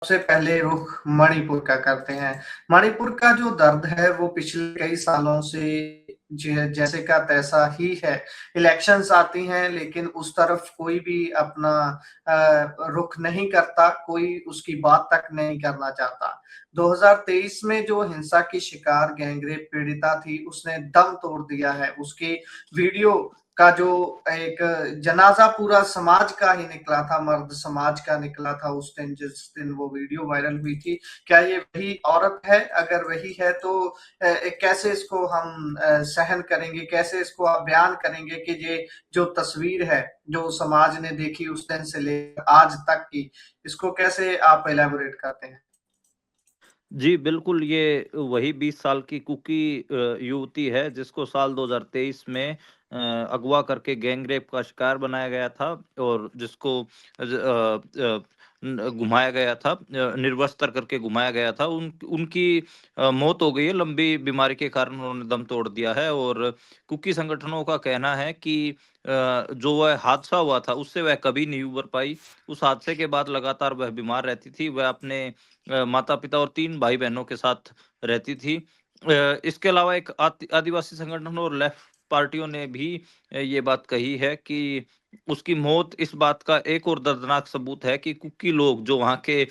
सबसे पहले रुख मणिपुर का करते हैं। मणिपुर का जो दर्द है वो पिछले कई सालों से जैसे का तैसा ही है। इलेक्शंस आती हैं लेकिन उस तरफ कोई भी अपना रुख नहीं करता, कोई उसकी बात तक नहीं करना चाहता। 2023 में जो हिंसा की शिकार गैंगरेप पीड़िता थी, उसने दम तोड़ दिया है। उसकी वीडियो का जो एक जनाजा पूरा समाज का ही निकला था, मर्द समाज का निकला था उस दिन, जिस दिन वो वीडियो वायरल हुई थी। क्या ये वही औरत है? अगर वही है तो कैसे इसको हम सहन करेंगे, कैसे इसको आप बयान करेंगे कि ये जो तस्वीर है जो समाज ने देखी उस दिन से लेकर आज तक की, इसको कैसे आप एलैबोरेट करते हैं? जी, बिल्कुल, ये वही 20 साल की कुकी युवती है जिसको साल 2023 में अगवा करके गैंग रेप का शिकार बनाया गया था और जिसको घुमाया गया था, निर्वस्त्र करके घुमाया गया था। उनकी मौत हो गई है, लंबी बीमारी के कारण उन्होंने दम तोड़ दिया है। और कुकी संगठनों का कहना है कि जो वह हादसा हुआ था उससे वह कभी नहीं उबर पाई। उस हादसे के बाद लगातार वह बीमार रहती थी। वह अपने माता-पिता और 3 भाई-बहनों के साथ रहती थी। इसके अलावा एक आदिवासी संगठन और लेफ्ट पार्टियों ने भी ये बात कही है कि उसकी मौत इस बात का एक और दर्दनाक सबूत है कि कुकी लोग जो वहाँ के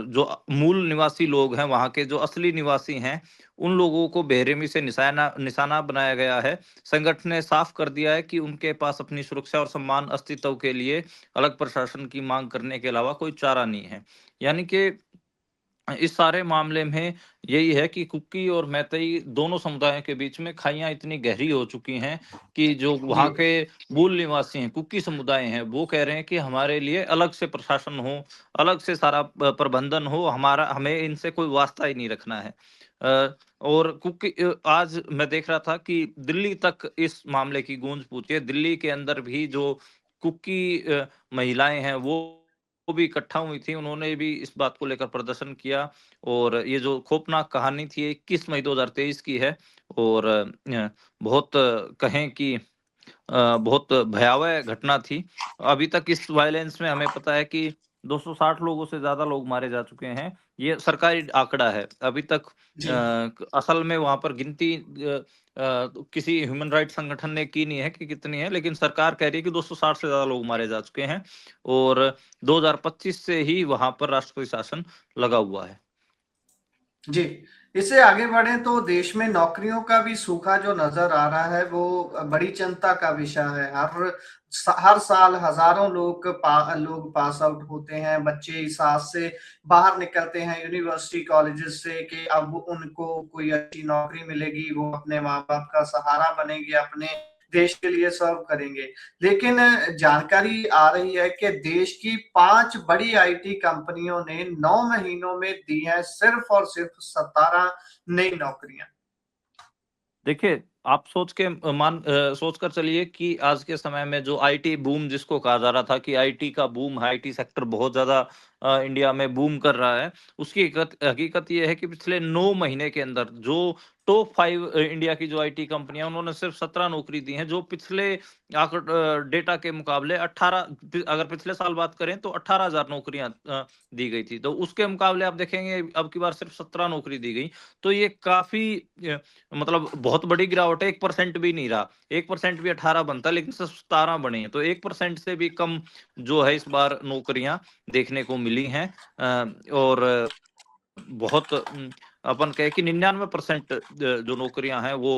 जो मूल निवासी लोग हैं, वहाँ के जो असली निवासी हैं, उन लोगों को बेरहमी से निशाना निशाना बनाया गया है। संगठन ने साफ कर दिया है कि उनके पास अपनी सुरक्षा और सम्मान अस्तित्व के लिए अलग प्रशासन की माँग करने के अलावा कोई चारा नहीं है। यानी कि इस सारे मामले में यही है कि कुकी और मैतेई दोनों समुदायों के बीच में खाइयाँ इतनी गहरी हो चुकी हैं कि जो जी। वहाँ के मूल निवासी हैं, कुकी समुदाय हैं, वो कह रहे हैं कि हमारे लिए अलग से प्रशासन हो, अलग से सारा प्रबंधन हो, हमें इनसे कोई वास्ता ही नहीं रखना है। और आज मैं देख रहा था कि दिल्ली तक इस मामले की गूंज पहुँची है। दिल्ली के अंदर भी जो कुकी महिलाएँ हैं, वो भी इकट्ठा हुई थी। उन्होंने भी इस बात को लेकर प्रदर्शन किया और ये जो खौफनाक कहानी थी, 21 मई 2023 की है। और बहुत कहें कि बहुत भयावह घटना थी। अभी तक इस वायलेंस में हमें पता है कि 260 लोगों से ज़्यादा लोग मारे जा चुके हैं। ये सरकारी आंकड़ा है। अभी तक जी। असल में वहाँ पर गिनती किसी ह्यूमन राइट्स संगठन ने की नहीं है कि कितनी है, लेकिन सरकार कह रही है कि 260 से ज़्यादा लोग मारे जा चुके हैं और 2025 से ही वहाँ पर राष्ट्रपति शासन लगा हुआ है। जी, इससे आगे बढ़ें तो देश में नौकरियों का भी सूखा जो नज़र आ रहा है वो बड़ी चिंता का विषय है। हर साल हज़ारों लोग पास आउट होते हैं, बच्चे इस आस से बाहर निकलते हैं यूनिवर्सिटी कॉलेजेस से कि अब उनको कोई अच्छी नौकरी मिलेगी, वो अपने माँ-बाप का सहारा बनेंगे, अपने देश के लिए सर्व करेंगे। लेकिन जानकारी आ रही है कि देश की 5 बड़ी आईटी कंपनियों ने 9 महीनों में दी हैं सिर्फ और सिर्फ 17 नई नौकरियां। देखिए, आप सोच कर चलिए कि आज के समय में जो आईटी बूम जिसको कहा जा रहा था कि आईटी का बूम है, आईटी सेक्टर बहुत ज़्यादा इंडिया में बूम कर रहा है। उसकी हकीकत ये है कि पिछले 9 महीने के अंदर जो टॉप 5 इंडिया की जो आईटी कंपनियाँ उन्होंने सिर्फ 17 नौकरी दी हैं, जो पिछले डेटा के मुकाबले 18 अगर पिछले साल बात करें तो 18,000 नौकरियाँ दी गई थी। तो उसके मुकाबले आप देखेंगे अब की बार सिर्फ 17 नौकरी दी गई। तो ये काफ़ी मतलब बहुत बड़ी गिरावट है, 1% भी नहीं रहा। 1% भी 18 बनता है, लेकिन सिर्फ 17 बने हैं। तो 1% से भी कम जो है इस बार नौकरियाँ देखने को मिली हैं। और बहुत अपन कहें कि 99% जो नौकरियां हैं वो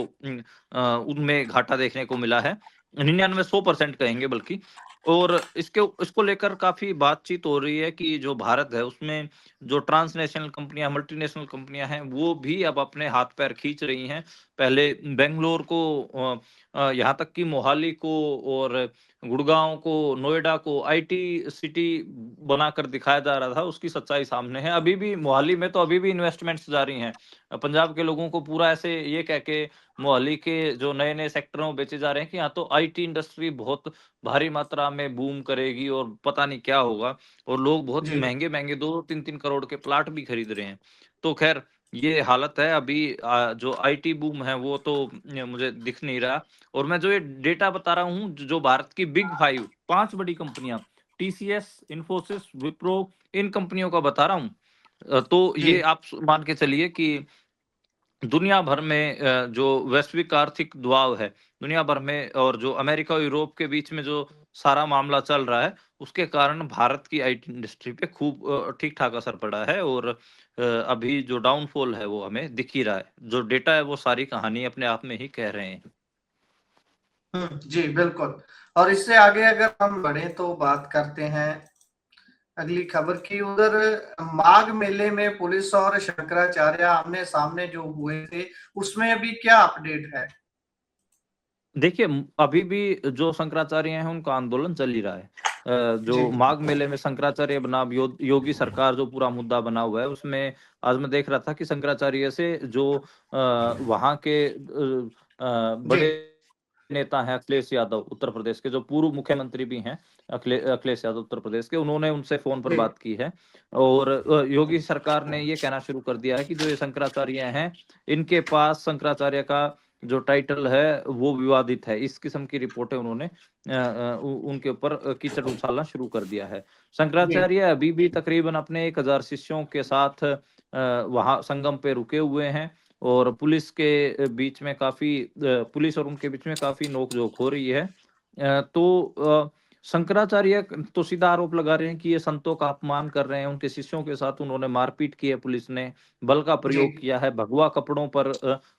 उनमें घाटा देखने को मिला है। 99 100% कहेंगे बल्कि। और इसको लेकर काफी बातचीत हो रही है कि जो भारत है उसमें जो ट्रांसनेशनल कंपनियां, मल्टीनेशनल कंपनियां हैं, वो भी अब अपने हाथ पैर खींच रही हैं। पहले बेंगलोर को यहाँ तक कि मोहाली को और गुड़गांव को, नोएडा को आईटी सिटी बनाकर दिखाया जा रहा था, उसकी सच्चाई सामने है। अभी भी मोहाली में तो अभी भी इन्वेस्टमेंट्स जारी हैं। पंजाब के लोगों को पूरा ऐसे ये कह के मोहाली के जो नए-नए सेक्टरों में बेचे जा रहे हैं कि यहाँ तो आईटी इंडस्ट्री बहुत भारी मात्रा में बूम करेगी और पता नहीं क्या होगा। और लोग बहुत जी। महँगे-महँगे 2-3-3 करोड़ के प्लाट भी खरीद रहे हैं। तो ख़ैर ये हालत है अभी। जो आईटी बूम है वो तो मुझे दिख नहीं रहा। और मैं जो ये डेटा बता रहा हूँ, जो भारत की बिग 5 5 बड़ी कंपनियाँ, टीसीएस, इन्फोसिस, विप्रो, इन कंपनियों का बता रहा हूँ। तो ये आप मान के चलिए कि दुनिया भर में जो वैश्विक आर्थिक दबाव है, दुनिया भर में और जो अमेरिका और यूरोप के बीच में जो सारा मामला चल रहा है, उसके कारण भारत की आईटी इंडस्ट्री पे खूब ठीक-ठाक असर पड़ा है और अभी जो डाउनफॉल है वो हमें दिख ही रहा है। जो डेटा है वो सारी कहानी अपने आप में ही कह रहे हैं। जी, बिल्कुल। और इससे आगे अगर हम बढ़ें तो बात करते हैं अगली खबर की। उधर माघ मेले में पुलिस और शंकराचार्य आमने-सामने जो हुए थे, उसमें अभी क्या अपडेट है? देखिए अभी भी जो शंकराचार्य हैं उनका आंदोलन चल ही रहा है। जी, जो माघ मेले में शंकराचार्य बनाम योगी सरकार जो पूरा मुद्दा बना हुआ है उसमें आज मैं देख रहा था कि शंकराचार्य से जो वहाँ के जी, बड़े नेता हैं अखिलेश यादव उत्तर प्रदेश के जो पूर्व मुख्यमंत्री भी हैं अखिलेश यादव उत्तर प्रदेश के, उन्होंने उनसे फोन पर जी, बात की है और योगी सरकार ने ये कहना शुरू कर दिया है कि जो ये शंकराचार्य हैं इनके पास शंकराचार्य का जो टाइटल है वो विवादित है। इस किस्म की रिपोर्टें उन्होंने उनके ऊपर कीचड़ उछालना शुरू कर दिया है। जी, शंकराचार्य अभी भी तकरीबन अपने 1000 शिष्यों के साथ वहाँ संगम पे रुके हुए हैं और पुलिस के बीच में काफ़ी पुलिस और उनके बीच में काफ़ी नोक-झोंक हो रही है। शंकराचार्य तो सीधा आरोप लगा रहे हैं कि ये संतों का अपमान कर रहे हैं, उनके शिष्यों के साथ उन्होंने मारपीट की है पुलिस ने, बल का जी, प्रयोग किया है, भगवा कपड़ों पर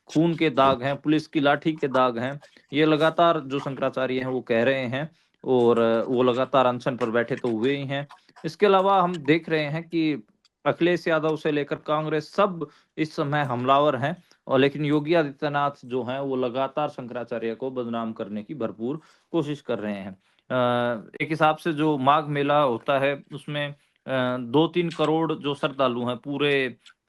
खून के दाग हैं, पुलिस की लाठी के दाग हैं। ये लगातार जो शंकराचार्य हैं वो कह रहे हैं और वो लगातार अनशन पर बैठे तो हुए ही हैं। इसके अलावा हम देख रहे हैं कि अखिलेश यादव से लेकर कांग्रेस सब इस समय हमलावर हैं और लेकिन योगी आदित्यनाथ जो हैं वो लगातार शंकराचार्य को बदनाम करने की भरपूर कोशिश कर रहे हैं। एक हिसाब से जो माघ मेला होता है उसमें 2-3 करोड़ जो श्रद्धालु हैं पूरे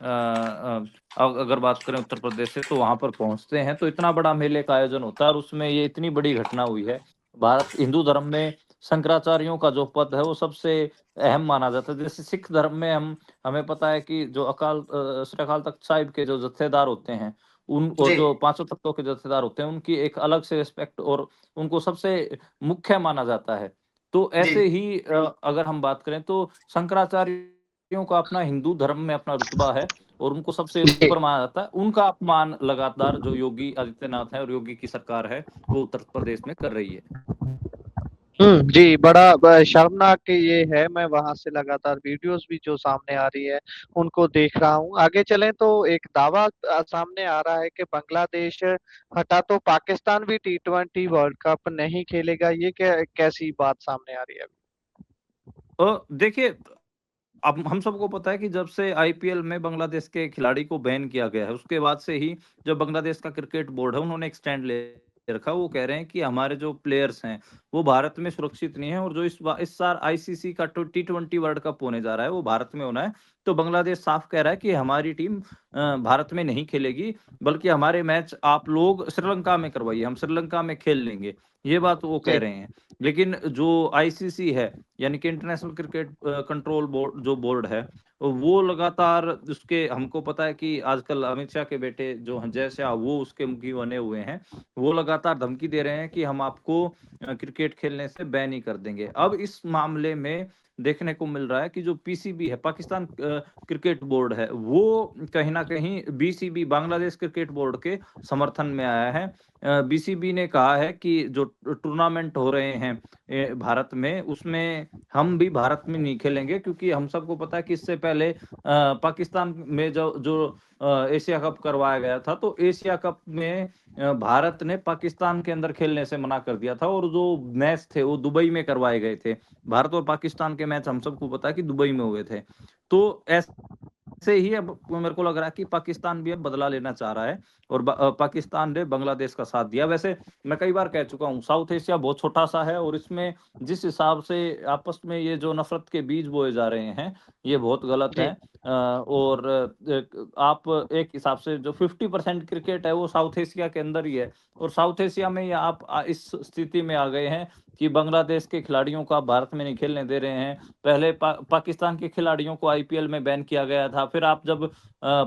अगर बात करें उत्तर प्रदेश से तो वहाँ पर पहुँचते हैं, तो इतना बड़ा मेले का आयोजन होता है और उसमें ये इतनी बड़ी घटना हुई है। भारत हिंदू धर्म में शंकराचार्यों का जो पद है वो सबसे अहम माना जाता है। जैसे सिख धर्म में हमें पता है कि जो श्री अकाल तख्त साहिब के जो जत्थेदार होते हैं, उन और जी, जो पाँचों तख्तों के जत्थेदार होते हैं, उनकी एक अलग से रिस्पेक्ट और उनको सबसे मुख्य माना जाता है। तो जी। ऐसे ही अगर हम बात करें तो शंकराचार्यों का अपना हिंदू धर्म में अपना रुतबा है और उनको सबसे ऊपर माना जाता है। उनका अपमान लगातार जो योगी आदित्यनाथ है और योगी की सरकार है, वो उत्तर प्रदेश में कर रही है। जी, बड़ा शर्मनाक ये है। मैं वहां से लगातार वीडियोस भी जो सामने आ रही है उनको देख रहा हूँ। आगे चलें तो एक दावा सामने आ रहा है कि बांग्लादेश हटा तो पाकिस्तान भी T20 वर्ल्ड कप नहीं खेलेगा। ये कैसी बात सामने आ रही है? देखिए अब हम सबको पता है कि जब से आईपीएल में बांग्लादेश के खिलाड़ी को बैन किया गया है, उसके बाद से ही जो बांग्लादेश का क्रिकेट बोर्ड है, उन्होंने एक स्टैंड ले रखा। वो कह रहे हैं कि हमारे जो प्लेयर्स हैं, वो भारत में सुरक्षित नहीं है और जो इस साल आईसीसी का T20 वर्ल्ड कप होने जा रहा है, वो भारत में होना है। तो बांग्लादेश साफ कह रहा है कि हमारी टीम भारत में नहीं खेलेगी, बल्कि हमारे मैच आप लोग श्रीलंका में करवाइए, हम श्रीलंका में खेल लेंगे। ये बात वो कह जी, रहे हैं। लेकिन जो आईसीसी है, यानी कि इंटरनेशनल क्रिकेट कंट्रोल बोर्ड जो बोर्ड है वो लगातार उसके हमको पता है कि आजकल अमित शाह के बेटे जो हैं जय शाह वो उसके मुखी बने हुए हैं। वो लगातार धमकी दे रहे हैं कि हम आपको क्रिकेट खेलने से बैन ही कर देंगे। अब इस मामले में देखने को मिल रहा है कि जो पीसीबी है पाकिस्तान क्रिकेट बोर्ड है वो कहीं ना कहीं बीसीबी बांग्लादेश क्रिकेट बोर्ड के समर्थन में आया है। बीसीबी ने कहा है कि जो टूर्नामेंट हो रहे हैं भारत में उसमें हम भी भारत में नहीं खेलेंगे क्योंकि हम सबको पता है कि इससे पहले पाकिस्तान में जो जो एशिया कप करवाया गया था तो एशिया कप में भारत ने पाकिस्तान के अंदर खेलने से मना कर दिया था और जो मैच थे वो दुबई में करवाए गए थे। भारत और पाकिस्तान के मैच हम सबको पता है कि दुबई में हुए थे। तो ऐसे ही अब मेरे को लग रहा है कि पाकिस्तान भी अब बदला लेना चाह रहा है और पाकिस्तान ने बांग्लादेश का साथ दिया। वैसे मैं कई बार कह चुका हूँ साउथ एशिया बहुत छोटा सा है और इसमें जिस हिसाब से आपस में ये जो नफरत के बीज बोए जा रहे हैं ये बहुत गलत है। जी, और आप एक हिसाब से जो 50% क्रिकेट है वो साउथ एशिया के अंदर ही है और साउथ एशिया में ही आप इस स्थिति में आ गए हैं कि बांग्लादेश के खिलाड़ियों को आप भारत में नहीं खेलने दे रहे हैं। पहले पाकिस्तान के खिलाड़ियों को आईपीएल में बैन किया गया था। फिर आप जब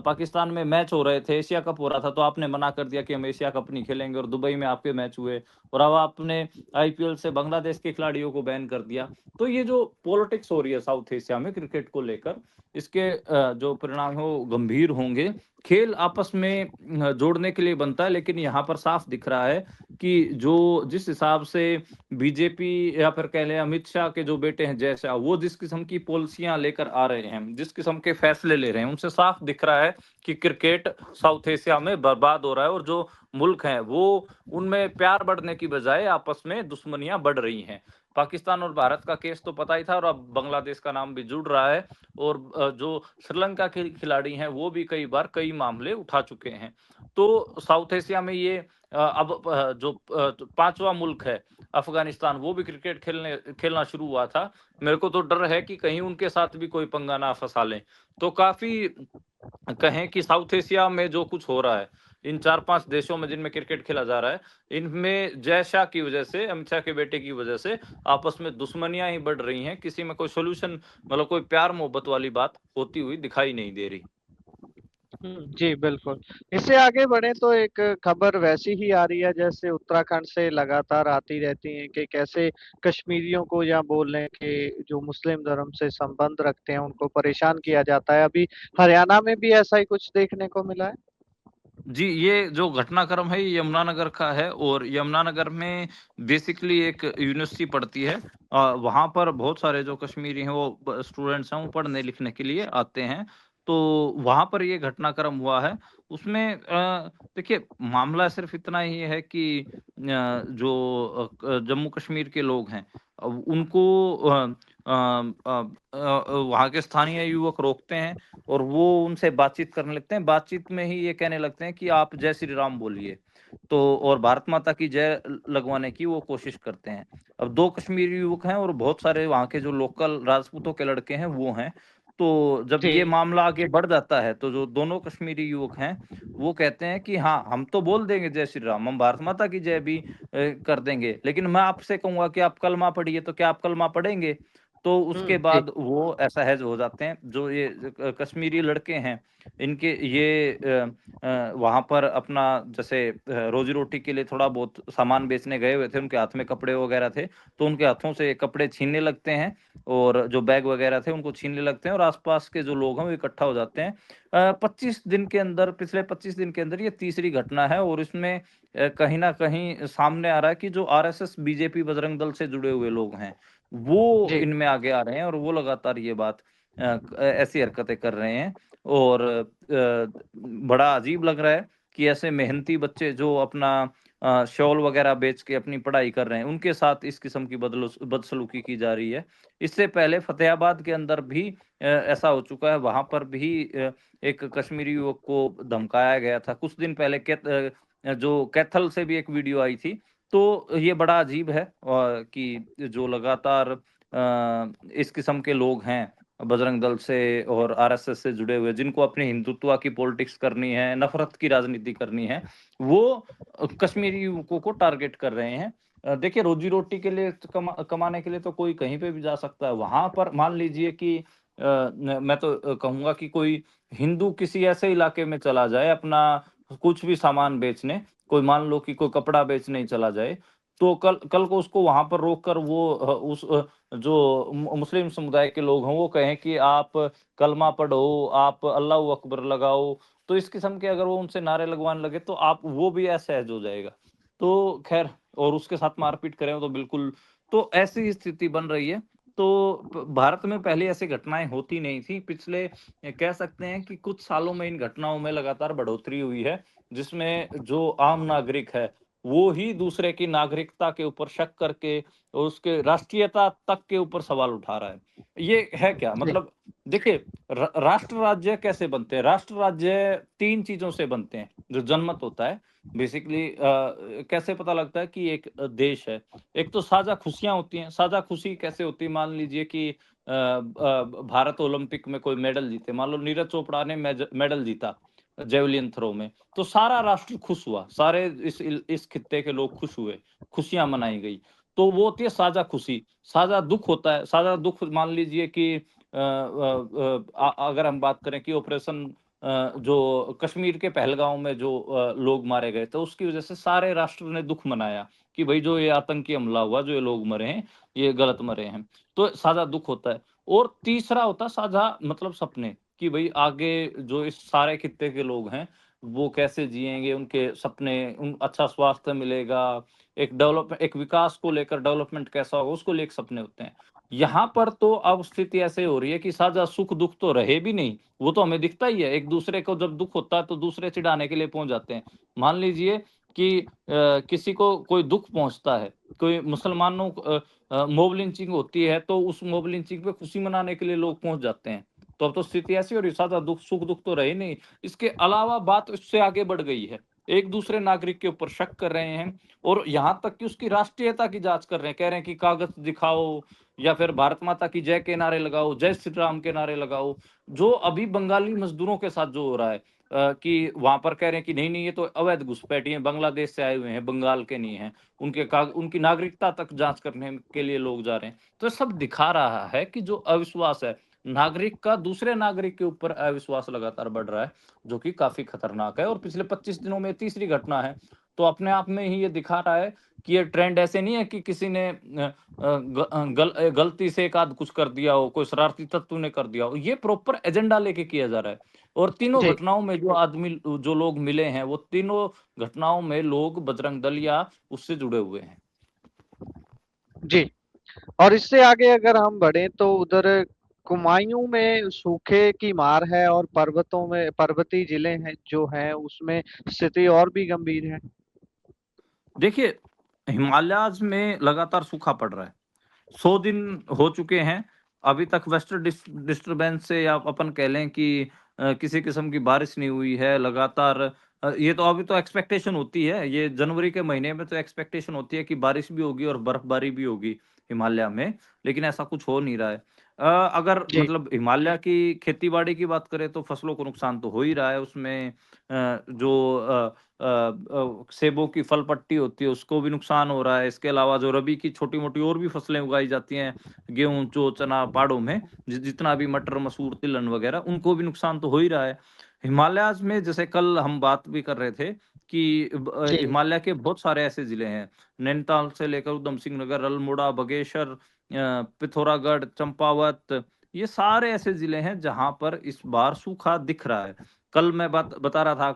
पाकिस्तान में मैच हो रहे थे, एशिया कप हो रहा था, तो आपने मना कर दिया कि हम एशिया कप नहीं खेलेंगे और दुबई में आपके मैच हुए। और अब आपने आईपीएल से बांग्लादेश के खिलाड़ियों को बैन कर दिया। तो ये जो पॉलिटिक्स हो रही है साउथ एशिया में क्रिकेट को लेकर, इसके जो परिणाम है वो गंभीर होंगे। खेल आपस में जोड़ने के लिए बनता है, लेकिन यहाँ पर साफ दिख रहा है कि जो जिस हिसाब से बीजेपी या फिर कह लें अमित शाह के जो बेटे हैं जय शाह, वो जिस किस्म की पॉलिसियां लेकर आ रहे हैं, जिस किस्म के फैसले ले रहे हैं, उनसे साफ दिख रहा है कि क्रिकेट साउथ एशिया में बर्बाद हो रहा है। और जो मुल्क हैं वो उनमें प्यार बढ़ने की बजाय आपस में दुश्मनियां बढ़ रही हैं। पाकिस्तान और भारत का केस तो पता ही था, और अब बांग्लादेश का नाम भी जुड़ रहा है। और जो श्रीलंका के खिलाड़ी हैं वो भी कई बार कई मामले उठा चुके हैं। तो साउथ एशिया में ये अब जो पांचवा मुल्क है अफगानिस्तान, वो भी क्रिकेट खेलना शुरू हुआ था। मेरे को तो डर है कि कहीं उनके साथ भी कोई पंगा ना फंसा लें। तो काफी कहें कि साउथ एशिया में जो कुछ हो रहा है इन 4-5 देशों में जिनमें क्रिकेट खेला जा रहा है, इनमें जय शाह की वजह से, अमित शाह के बेटे की वजह से आपस में दुश्मनियां ही बढ़ रही हैं। किसी में कोई सोल्यूशन, मतलब कोई प्यार मोहब्बत वाली बात होती हुई दिखाई नहीं दे रही। जी बिल्कुल। इससे आगे बढ़े तो एक खबर वैसी ही आ रही है जैसे उत्तराखंड से लगातार आती रहती है कि कैसे कश्मीरियों को या बोल लें कि जो मुस्लिम धर्म से संबंध रखते हैं उनको परेशान किया जाता है। अभी हरियाणा में भी ऐसा ही कुछ देखने को मिला है। जी, ये जो घटनाक्रम है ये यमुनानगर का है, और यमुनानगर में बेसिकली एक यूनिवर्सिटी पड़ती है। वहाँ पर बहुत सारे जो कश्मीरी हैं वो स्टूडेंट्स हैं, वो पढ़ने लिखने के लिए आते हैं। तो वहाँ पर ये घटनाक्रम हुआ है। उसमें देखिए मामला सिर्फ इतना ही है कि जो जम्मू कश्मीर के लोग हैं, उनको वहाँ के स्थानीय युवक रोकते हैं और वो उनसे बातचीत करने लगते हैं। बातचीत में ही ये कहने लगते हैं कि आप जय श्री राम बोलिए। तो और भारत माता की जय लगवाने की वो कोशिश करते हैं। अब 2 कश्मीरी युवक हैं और बहुत सारे वहाँ के जो लोकल राजपूतों के लड़के हैं वो हैं। तो जब ये जी। मामला आगे बढ़ जाता है तो जो दोनों कश्मीरी युवक हैं वो कहते हैं कि हाँ, हम तो बोल देंगे जय श्री राम, हम भारत माता की जय भी कर देंगे, लेकिन मैं आपसे कहूंगा कि आप कलमा पढ़िए, तो क्या आप कलमा पढ़ेंगे? तो उसके जी। बाद वो असहज हो जाते हैं। जो ये कश्मीरी लड़के हैं, इनके ये वहाँ पर अपना जैसे रोजी रोटी के लिए थोड़ा बहुत सामान बेचने गए हुए थे, उनके हाथ में कपड़े वगैरह थे, तो उनके हाथों से कपड़े छीनने लगते हैं और जो बैग वगैरह थे उनको छीनने लगते हैं, और आसपास के जो लोग हैं वो इकट्ठा हो जाते हैं। 25 दिन के अंदर, पिछले 25 दिन के अंदर ये तीसरी घटना है, और इसमें कहीं ना कहीं सामने आ रहा है कि जो आरएसएस बीजेपी बजरंग दल से जुड़े हुए लोग हैं वो जी। इनमें आगे आ रहे हैं, और वो लगातार ये बात ऐसी हरकतें कर रहे हैं। और बड़ा अजीब लग रहा है कि ऐसे मेहनती बच्चे जो अपना शॉल वगैरह बेच के अपनी पढ़ाई कर रहे हैं, उनके साथ इस किस्म की बदसलूकी की जा रही है। इससे पहले फतेहाबाद के अंदर भी ऐसा हो चुका है। वहां पर भी एक कश्मीरी युवक को धमकाया गया था। कुछ दिन पहले जो कैथल से भी एक वीडियो आई थी। तो ये बड़ा अजीब है कि जो लगातार इस किस्म के लोग हैं बजरंग दल से और आरएसएस से जुड़े हुए, जिनको अपनी हिंदुत्व की पॉलिटिक्स करनी है, नफरत की राजनीति करनी है, वो कश्मीरी युवकों को टारगेट कर रहे हैं। देखिए रोजी रोटी के लिए तो कमाने के लिए तो कोई कहीं पे भी जा सकता है। वहां पर मान लीजिए कि मैं तो कहूंगा कि कोई हिंदू किसी ऐसे इलाके में चला जाए अपना कुछ भी सामान बेचने, कोई मान लो कि कोई कपड़ा बेचने ही चला जाए, तो कल कल को उसको वहां पर रोक कर वो जो मुस्लिम समुदाय के लोग हैं वो कहें कि आप कलमा पढ़ो, आप अल्लाह अकबर लगाओ, तो इस किस्म के अगर वो उनसे नारे लगवाने लगे तो आप वो भी असहज हो जाएगा। तो खैर, और उसके साथ मारपीट करें तो बिल्कुल, तो ऐसी स्थिति बन रही है। तो भारत में पहले ऐसी घटनाएं होती नहीं थी। पिछले कह सकते हैं कि कुछ सालों में इन घटनाओं में लगातार बढ़ोतरी हुई है, जिसमें जो आम नागरिक है वो ही दूसरे की नागरिकता के ऊपर शक करके और उसके राष्ट्रीयता तक के ऊपर सवाल उठा रहा है। ये है क्या जी। मतलब? देखिए राष्ट्र राज्य कैसे बनते हैं? राष्ट्र राज्य 3 चीजों से बनते हैं जो जनमत होता है। बेसिकली कैसे पता लगता है कि एक देश है? एक तो साझा खुशियां होती हैं। साझा खुशी कैसे होती है? मान लीजिए कि भारत ओलंपिक में कोई मेडल जीते, मान लो नीरज चोपड़ा ने मेडल जीता जेवलिन थ्रो में, तो सारा राष्ट्र खुश हुआ, सारे इस खित्ते के लोग खुश हुए, खुशियां मनाई गई। तो वो होती है साझा खुशी। साझा दुख होता है, साझा दुख मान लीजिए कि अगर हम बात करें कि ऑपरेशन जो कश्मीर के पहलगाँव में जो लोग मारे गए, तो उसकी वजह से सारे राष्ट्र ने दुःख मनाया कि भई जो ये आतंकी हमला हुआ, जो ये लोग मरे हैं, ये गलत मरे हैं। तो साझा दुःख होता है। और तीसरा होता है साझा मतलब सपने, कि भई आगे जो इस सारे खित्ते के लोग हैं, वो कैसे जिएँगे, उनके सपने, उन अच्छा स्वास्थ्य मिलेगा, एक विकास को लेकर डेवलपमेंट कैसा होगा, उसको लेके सपने होते हैं। यहाँ पर तो अब स्थिति ऐसे हो रही है कि साझा सुख-दुःख तो रहे भी नहीं, वो तो हमें दिखता ही है। एक-दूसरे को जब दुःख होता है तो दूसरे चिढ़ाने के लिए पहुँच जाते हैं। मान लीजिए कि किसी को कोई दुःख पहुँचता है, कोई मुसलमानों मॉब लिंचिंग होती है तो उस मॉब लिंचिंग पे खुशी मनाने के लिए लोग पहुँच जाते हैं। तो अब तो स्थिति ऐसी हो रही है, साझा दुःख सुख-दुःख तो रहे नहीं। इसके अलावा बात इससे आगे बढ़ गई है। एक-दूसरे नागरिक के ऊपर शक कर रहे हैं और यहाँ तक कि उसकी राष्ट्रीयता की जाँच कर रहे हैं। कह रहे हैं कि कागज़ दिखाओ या फिर भारत माता की जय के नारे लगाओ, जय श्री राम के नारे लगाओ। जो अभी बंगाली मज़दूरों के साथ जो हो रहा है कि वहाँ पर कह रहे हैं कि नहीं-नहीं ये तो अवैध घुसपैठी हैं, बांग्लादेश से आए हुए हैं, बंगाल के नहीं हैं। उनकी नागरिकता तक जाँच करने के लिए लोग जा रहे हैं। तो ये सब दिखा रहा है कि जो अविश्वास है, नागरिक का दूसरे नागरिक के ऊपर अविश्वास लगातार बढ़ रहा है, जो कि काफ़ी खतरनाक है और पिछले 25 दिनों में तीसरी घटना है। तो अपने आप में ही ये दिखा रहा है कि ये ट्रेंड ऐसे नहीं है कि किसी ने गलती से एक आध कुछ कर दिया हो, कोई शरारती तत्व ने कर दिया हो। ये प्रॉपर एजेंडा लेके किया जा रहा है और तीनों जी घटनाओं में जो लोग मिले हैं, वो तीनों घटनाओं में लोग बजरंग दल या उससे जुड़े हुए हैं। जी। और इससे आगे अगर हम बढ़े तो उधर कुमायूं में सूखे की मार है और पर्वतों में पर्वतीय जिले हैं जो हैं उसमें स्थिति और भी गंभीर है। देखिए, हिमालयाज़ में लगातार सूखा पड़ रहा है। 100 दिन हो चुके हैं, अभी तक वेस्टर्न डिस्टर्बेंस से या अपन कह लें कि किसी किस्म की बारिश नहीं हुई है लगातार। ये तो अभी तो एक्सपेक्टेशन होती है, ये जनवरी के महीने में तो एक्सपेक्टेशन होती है कि बारिश भी होगी और बर्फबारी भी होगी हिमालय में, लेकिन ऐसा कुछ हो नहीं रहा है। अगर जी मतलब हिमालय की खेती-बाड़ी की बात करें तो फसलों को नुकसान तो हो ही रहा है, उसमें जो सेबों की फल पट्टी होती है उसको भी नुकसान हो रहा है। इसके अलावा जो रबी की छोटी-मोटी और भी फसलें उगाई जाती हैं, गेहूँ, जो चना पहाड़ों में, जितना भी मटर, मसूर, तिलहन वगैरह, उनको भी नुकसान तो हो ही रहा है। हिमालयाज़ में जैसे कल हम बात भी कर रहे थे कि जी हिमालय के बहुत सारे ऐसे ज़िले हैं, नैनीताल से लेकर ऊधम सिंह नगर, अल्मोड़ा, बागेश्वर, पिथौरागढ़, चंपावत, ये सारे ऐसे ज़िले हैं जहाँ पर इस बार सूखा दिख रहा है। कल मैं बात बता रहा था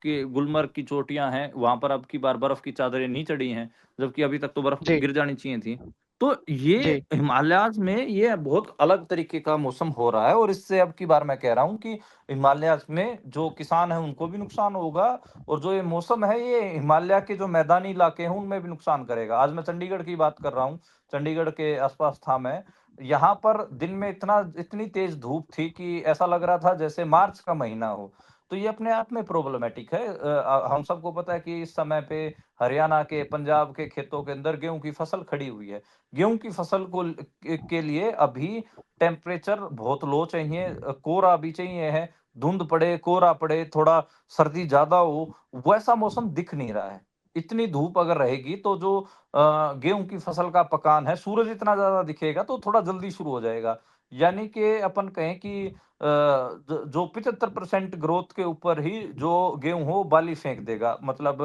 कि गुलमर्ग की चोटियाँ हैं, वहाँ पर अब की बार बर्फ की चादरें नहीं चढ़ी हैं, जबकि अभी तक तो बर्फ जी गिर जानी चाहिए थी। तो ये जी हिमालयाज़ में ये बहुत अलग तरीके का मौसम हो रहा है और इससे अब की बार मैं कह रहा हूँ कि हिमालयाज़ में जो किसान हैं उनको भी नुकसान होगा और जो ये मौसम है ये हिमालय के जो मैदानी इलाके हैं उनमें भी नुकसान करेगा। आज मैं चंडीगढ़ की बात कर रहा हूँ, चंडीगढ़ के आस-पास था मैं, यहाँ पर दिन में इतनी तेज़ धूप थी कि ऐसा लग रहा था जैसे मार्च का महीना हो। तो ये अपने आप में प्रॉब्लमैटिक है। हम सबको पता है कि इस समय पे हरियाणा के, पंजाब के खेतों के अंदर गेहूँ की फसल खड़ी हुई है। गेहूँ की फसल के लिए अभी टेम्परेचर बहुत लो चाहिए, कोहरा भी चाहिए है, धुंध पड़े, कोहरा पड़े, थोड़ा सर्दी ज़्यादा हो, वैसा मौसम दिख नहीं रहा है। इतनी धूप अगर रहेगी तो जो गेहूँ की फसल का पकान है, सूरज इतना ज़्यादा दिखेगा तो थोड़ा जल्दी शुरू हो जाएगा। यानी कि अपन कहें कि जो 75% ग्रोथ के ऊपर ही जो गेहूँ हो बाली फेंक देगा। मतलब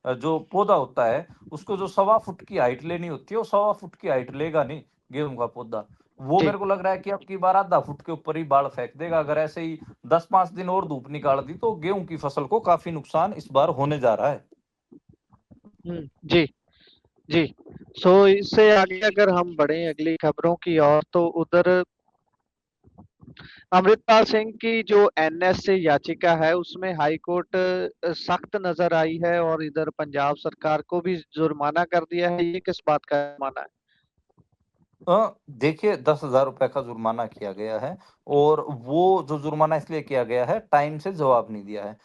जो पौधा होता है उसको जो सवा फुट की हाइट लेनी होती है वो सवा फुट की हाइट लेगा नहीं गेहूँ का पौधा। वो जी मेरे को लग रहा है कि अब की बार आधा फुट के ऊपर ही बाढ़ फेंक देगा। अगर ऐसे ही 10-5 दिन और धूप निकाल दी तो गेहूँ की फसल को काफ़ी नुकसान इस बार होने जा रहा है। जी जी। सो इससे आगे अगर हम बढ़े अगली खबरों की ओर तो उधर अमृतपाल सिंह की जो एनएस से याचिका है उसमें हाई कोर्ट सख्त नजर आई है और इधर पंजाब सरकार को भी जुर्माना कर दिया है। ये किस बात का जुर्माना है? देखिए 10,000 रुपए का जुर्माना किया गया है और वो जो जुर्माना इसलिए किया गया है, टाइम से जवाब नहीं दिया है।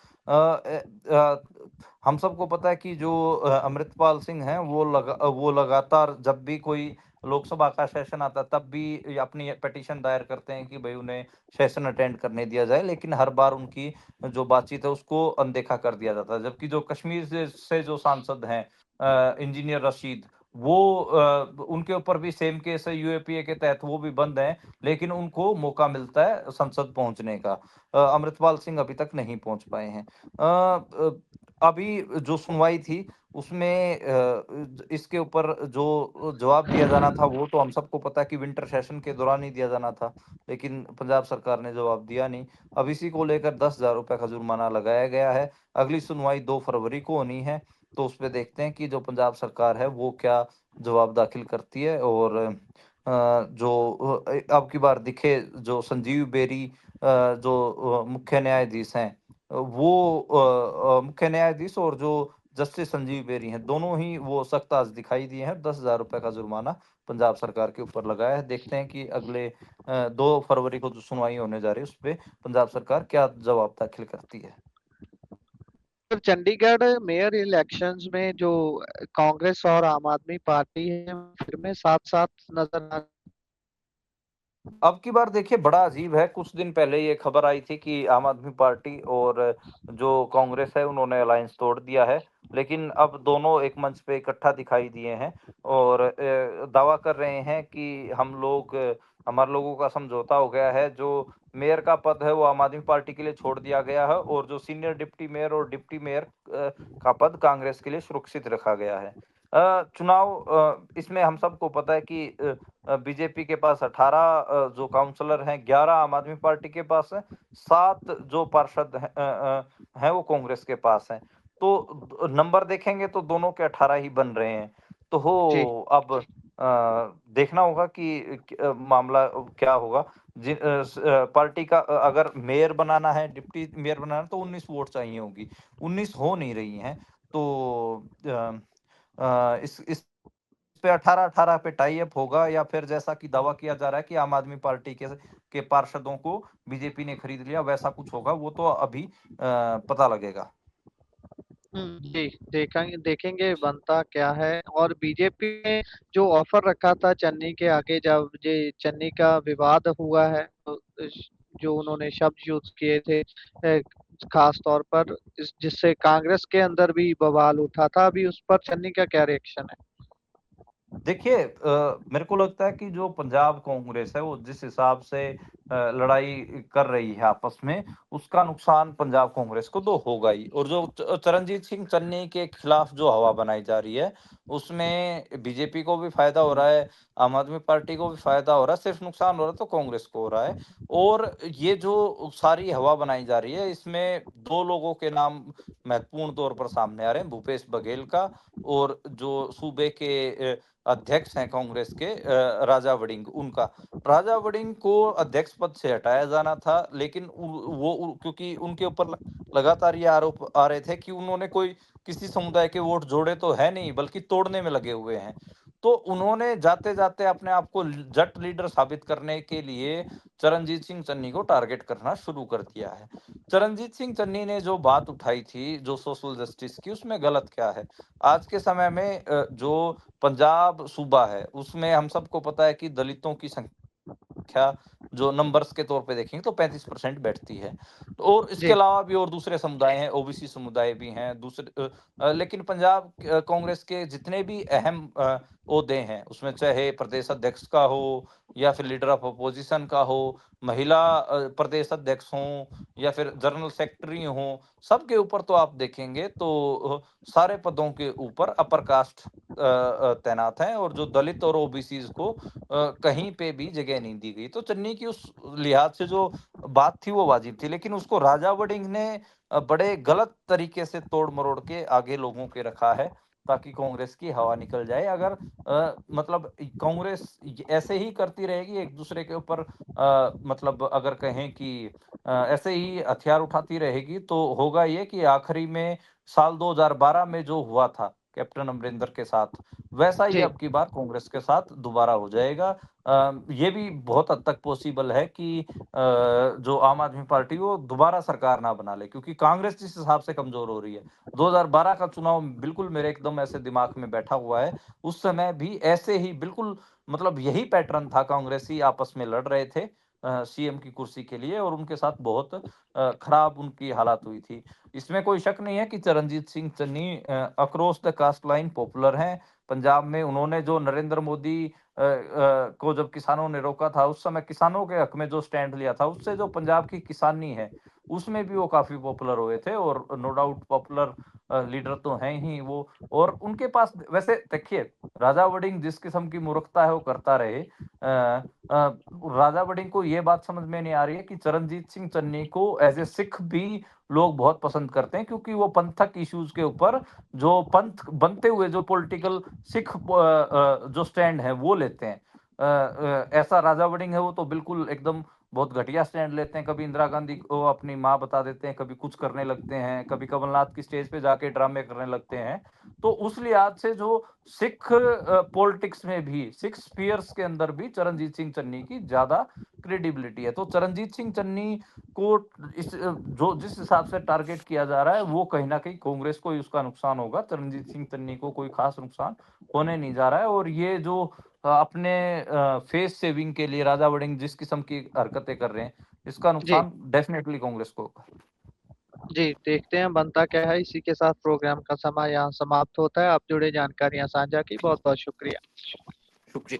हम सबको पता है कि जो अमृतपाल सिंह हैं, वो लगातार जब भी कोई लोकसभा का सेशन आता है, तब भी ये अपनी पिटीशन दायर करते हैं कि भई उन्हें सेशन अटेंड करने दिया जाए, लेकिन हर बार उनकी जो बातचीत है, उसको अनदेखा कर दिया जाता है। जबकि जो कश्मीर से जो सांसद हैं इंजीनियर रशीद, वो उनके ऊपर भी सेम केस है, यूएपीए के तहत वो भी बंद हैं, लेकिन उनको मौका मिलता है संसद पहुंचने का। अमृतपाल सिंह अभी तक नहीं पहुंच पाए हैं। अभी जो सुनवाई थी उसमें इसके ऊपर जो जवाब दिया जाना था वो तो हम सबको पता है कि विंटर सेशन के दौरान ही दिया जाना था, लेकिन पंजाब सरकार ने जवाब दिया नहीं। अब इसी को लेकर 10,000 रुपए का जुर्माना लगाया गया है। अगली सुनवाई 2 फरवरी को होनी है, तो उसपे देखते हैं कि जो पंजाब सरकार है वो क्या जवाब दाखिल करती है। और जो अब की बार दिखे जो संजीव बेरी जो मुख्य न्यायाधीश हैं, वो मुख्य न्यायाधीश और जो जस्टिस संजीव बेरी हैं, दोनों ही वो सख्त आज दिखाई दिए हैं। 10,000 रुपए का जुर्माना पंजाब सरकार के ऊपर लगाया है। देखते हैं कि अगले 2 फरवरी को जो सुनवाई होने जा रही है उसपे पंजाब सरकार क्या जवाब दाखिल करती है। फिर चंडीगढ़ मेयर इलेक्शंस में जो कांग्रेस और आम आदमी पार्टी है फिर में साथ साथ नजर आ। अब की बार देखिए बड़ा अजीब है, कुछ दिन पहले ये खबर आई थी कि आम आदमी पार्टी और जो कांग्रेस है उन्होंने अलायंस तोड़ दिया है, लेकिन अब दोनों एक मंच पे इकट्ठा दिखाई दिए हैं और दावा कर रहे हैं कि हमारे लोगों का समझौता हो गया है। जो मेयर का पद है वो आम आदमी पार्टी के लिए छोड़ दिया गया है और जो सीनियर डिप्टी मेयर और डिप्टी मेयर का पद कांग्रेस के लिए सुरक्षित रखा गया है। चुनाव इसमें हम सबको पता है कि बीजेपी के पास 18 जो काउंसलर हैं, 11 आम आदमी पार्टी के पास है, 7 जो पार्षद हैं वो कांग्रेस के पास हैं। तो नंबर देखेंगे तो दोनों के 18 ही बन रहे हैं। तो जी अब देखना होगा कि मामला क्या होगा। पार्टी का अगर मेयर बनाना है, डिप्टी मेयर बनाना है तो 19 वोट चाहिए होगी, 19 हो नहीं रही हैं। तो इस पे 18-18 पे टाई अप होगा या फिर जैसा कि दावा किया जा रहा है कि आम आदमी पार्टी के पार्षदों को बीजेपी ने खरीद लिया, वैसा कुछ होगा वो तो अभी पता लगेगा। जी देखेंगे देखेंगे बनता क्या है। और बीजेपी ने जो ऑफर रखा था चन्नी के आगे जब ये चन्नी का विवाद हुआ है तो जो उन्होंने शब्द यूज किए थे खास तौर पर जिससे कांग्रेस के अंदर भी बवाल उठा था, अभी उस पर चन्नी का क्या रिएक्शन है? देखिए मेरे को लगता है कि जो पंजाब कांग्रेस है वो जिस हिसाब से लड़ाई कर रही है आपस में, उसका नुकसान पंजाब कांग्रेस को तो होगा ही। और जो चरणजीत सिंह चन्नी के खिलाफ जो हवा बनाई जा रही है उसमें बीजेपी को भी फायदा हो रहा है, आम आदमी पार्टी को भी फायदा हो रहा है, सिर्फ नुकसान हो रहा है तो कांग्रेस को हो रहा है। और ये जो सारी हवा बनाई जा रही है इसमें 2 लोगों के नाम महत्वपूर्ण तौर पर सामने आ रहे हैं, भूपेश बघेल का और जो सूबे के अध्यक्ष हैं कांग्रेस के राजा वड़िंग उनका। राजा वड़िंग को अध्यक्ष पद से हटाया जाना था, लेकिन क्योंकि उनके ऊपर लगातार ये आरोप आ रहे थे कि उन्होंने कोई किसी समुदाय के वोट जोड़े तो है नहीं बल्कि तोड़ने में लगे हुए हैं। तो उन्होंने जाते जाते अपने आप को जट लीडर साबित करने के लिए चरणजीत सिंह चन्नी को टारगेट करना शुरू कर दिया है। चरणजीत सिंह चन्नी ने जो बात उठाई थी जो सोशल जस्टिस की, उसमें गलत क्या है? आज के समय में जो पंजाब सूबा है उसमें हम सबको पता है कि दलितों की संख्या जो नंबर्स के तौर पे देखेंगे तो 35% बैठती है। तो और इसके जी अलावा भी और दूसरे समुदाय हैं, ओबीसी समुदाय भी हैं, लेकिन पंजाब कांग्रेस के जितने भी अहम ओहदे हैं उसमें चाहे प्रदेश अध्यक्ष का हो या फिर लीडर ऑफ अपोजिशन का हो, महिला प्रदेश अध्यक्ष हों या फिर जनरल सेक्रेटरी हों, सबके ऊपर तो आप देखेंगे तो सारे पदों के ऊपर अपर कास्ट तैनात हैं और जो दलित और ओबीसीज को कहीं पे भी जगह नहीं दी गई। तो चन्नी की उस लिहाज से जो बात थी वो वाजिब थी, लेकिन उसको राजा वड़िंग ने बड़े गलत तरीके से तोड़-मरोड़ के आगे लोगों के रखा है, ताकि कांग्रेस की हवा निकल जाए। अगर मतलब कांग्रेस ऐसे ही करती रहेगी एक-दूसरे के ऊपर मतलब अगर कहें कि ऐसे ही हथियार उठाती रहेगी तो होगा ये कि आखिरी में साल 2012 में जो हुआ था कैप्टन अमरिंदर के साथ, वैसा ही जी अब की बार कांग्रेस के साथ दोबारा हो जाएगा। ये भी बहुत हद तक पॉसिबल है कि जो आम आदमी पार्टी वो दोबारा सरकार ना बना ले, क्योंकि कांग्रेस जिस हिसाब से कमजोर हो रही है। 2012 का चुनाव बिल्कुल मेरे एकदम ऐसे दिमाग में बैठा हुआ है। उस समय भी ऐसे ही बिल्कुल मतलब यही पैटर्न था, कांग्रेसी आपस में लड़ रहे थे सीएम की कुर्सी के लिए और उनके साथ बहुत खराब उनकी हालात हुई थी। इसमें कोई शक नहीं है कि Charanjit Singh Channi across the caste line popular हैं। पंजाब में उन्होंने जो नरेंद्र मोदी को जब किसानों ने रोका था, उस समय किसानों के हक में जो स्टैंड लिया था, उससे जो पंजाब की किसानी है, उसमें भी वो काफ़ी पॉपुलर हुए थे और नो डाउट पॉपुलर लीडर तो हैं ही वो। और उनके पास वैसे देखिए, राजा वड़िंग जिस किस्म की मूर्खता है वो करता रहे, राजा वड़िंग को ये बात समझ में नहीं आ रही है कि चरणजीत सिंह चन्नी को एज़ ए सिख भी लोग बहुत पसंद करते हैं, क्योंकि वो पंथक इश्यूज़ के ऊपर जो पंथ बनते हुए जो पॉलिटिकल सिख जो स्टैंड है वो लेते हैं। ऐसा राजा वड़िंग है, वो तो बिल्कुल एकदम बहुत घटिया स्टैंड लेते हैं। कभी इंदिरा गांधी को अपनी माँ बता देते हैं, कभी कुछ करने लगते हैं, कभी कमलनाथ की स्टेज पे जाके ड्रामे करने लगते हैं। तो उस लिहाज से जो सिख पॉलिटिक्स में भी, सिख स्फीयर्स के अंदर भी चरणजीत सिंह चन्नी की ज़्यादा क्रेडिबिलिटी है। तो चरणजीत सिंह चन्नी को जो जिस हिसाब से टारगेट किया जा रहा है, वो कहीं न कहीं कांग्रेस को ही उसका नुकसान होगा। चरणजीत सिंह चन्नी को कोई ख़ास नुकसान होने नहीं जा रहा है। और ये जो अपने फेस सेविंग के लिए राजा वड़िंग जिस किस्म की हरकतें कर रहे हैं, इसका जी नुकसान डेफ़िनेटली कांग्रेस को होगा। जी, देखते हैं बनता क्या है। इसी के साथ प्रोग्राम का समय यहाँ समाप्त होता है। आप जुड़े जानकारियां साझा की, बहुत बहुत शुक्रिया। शुक्रिया।